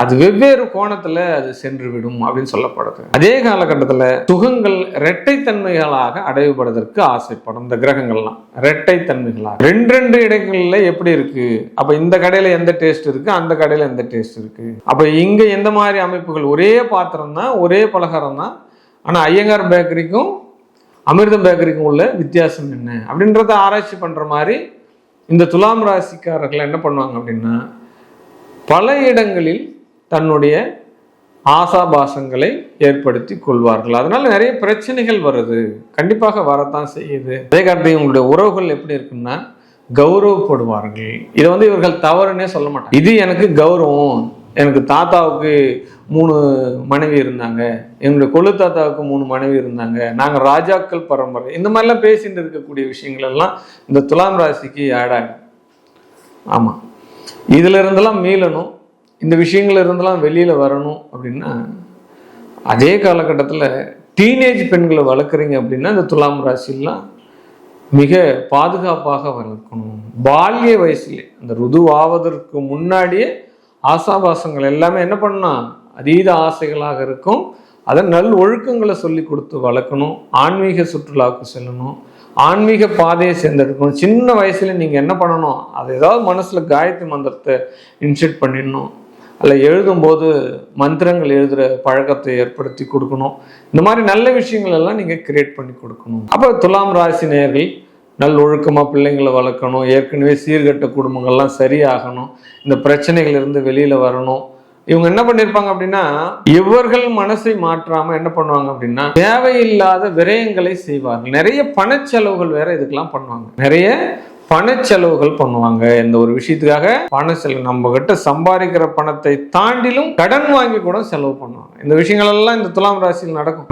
அது வெவ்வேறு கோணத்துல அது சென்று விடும் அப்படின்னு சொல்லப்படுது. அதே காலகட்டத்தில் சுகங்கள் இரட்டைத்தன்மைகளாக அடையப்படுவதற்கு ஆசைப்படும். இந்த கிரகங்கள்லாம் இரட்டைத்தன்மைகளாக ரெண்டு இடங்கள்ல எப்படி இருக்கு, அப்ப இந்த கடையில எந்த டேஸ்ட் இருக்கு, அந்த கடையில எந்த டேஸ்ட் இருக்கு, அப்ப இங்க எந்த மாதிரி அமைப்புகள், ஒரே பாத்திரம் தான், ஒரே பலகாரம் தான், ஆனா ஐயங்கார் பேக்கரிக்கும் அமிர்தம் பேக்கரிக்கும் உள்ள வித்தியாசம் என்ன அப்படின்றத ஆராய்ச்சி பண்ற மாதிரி இந்த துலாம் ராசிக்காரர்கள் என்ன பண்ணுவாங்க அப்படின்னா, பல இடங்களில் தன்னுடைய ஆசாபாசங்களை ஏற்படுத்தி கொள்வார்கள். அதனால நிறைய பிரச்சனைகள் வருது, கண்டிப்பாக வரத்தான் செய்யுது. அதே காலத்தில் உங்களுடைய உறவுகள் எப்படி இருக்குன்னா கௌரவப்படுவார்கள். இதை இவர்கள் தவறுன்னே சொல்ல மாட்டாங்க. இது எனக்கு கௌரவம், எனக்கு தாத்தாவுக்கு 3 மனைவி இருந்தாங்க, என்னுடைய கொள்ளு தாத்தாவுக்கு 3 மனைவி இருந்தாங்க, நாங்கள் ராஜாக்கள் பரம்பரை, இந்த மாதிரிலாம் பேசிட்டு இருக்கக்கூடிய விஷயங்கள் எல்லாம் இந்த துலாம் ராசிக்கு ஆட் ஆகும். ஆமாம், இதுல இருந்தெல்லாம் மீளணும், இந்த விஷயங்கள்ல இருந்தெல்லாம் வெளியில வரணும் அப்படின்னா, அதே காலகட்டத்தில் டீனேஜ் பெண்களை வளர்க்குறீங்க அப்படின்னா இந்த துலாம் ராசிலாம் மிக பாதுகாப்பாக வளர்க்கணும். பால்ய வயசுலேயே, அந்த ருதுவாவதற்கு முன்னாடியே ஆசாபாசங்கள் எல்லாமே என்ன பண்ணா அதீத ஆசைகளாக இருக்கும். அதை நல் ஒழுக்கங்களை சொல்லி கொடுத்து வளர்க்கணும். ஆன்மீக சுற்றுலாவுக்கு செல்லணும், ஆன்மீக பாதையை சேர்ந்தெடுக்கணும். சின்ன வயசுல நீங்க என்ன பண்ணணும், அது ஏதாவது மனசுல காயத்ரி மந்திரத்தை இன்செர்ட் பண்ணிடணும், அல்ல எழுதும்போது மந்திரங்கள் எழுதுகிற பழக்கத்தை ஏற்படுத்தி கொடுக்கணும். இந்த மாதிரி நல்ல விஷயங்கள் எல்லாம் நீங்கள் கிரியேட் பண்ணி கொடுக்கணும். அப்போ துலாம் ராசி நேயர்கள் நல்ல ஒழுக்கமாக பிள்ளைங்களை வளர்க்கணும். ஏற்கனவே சீர்கட்ட குடும்பங்கள்லாம் சரியாகணும். இந்த பிரச்சனைகள் இருந்து வெளியில் வரணும். இவங்க என்ன பண்ணியிருப்பாங்க அப்படின்னா, இவர்கள் மனசை மாற்றாமல் என்ன பண்ணுவாங்க அப்படின்னா தேவையில்லாத விரயங்களை செய்வார்கள். நிறைய பணச்செலவுகள் வேற இதுக்கெல்லாம் பண்ணுவாங்க. நிறைய பணச்செலவுகள் பண்ணுவாங்க. இந்த ஒரு விஷயத்துக்காக பண செலவு, நம்ம கிட்ட சம்பாதிக்கிற பணத்தை தாண்டிலும் கடன் வாங்கி கூட செலவு பண்ணுவாங்க. இந்த விஷயங்கள் எல்லாம் இந்த துலாம் ராசியில் நடக்கும்.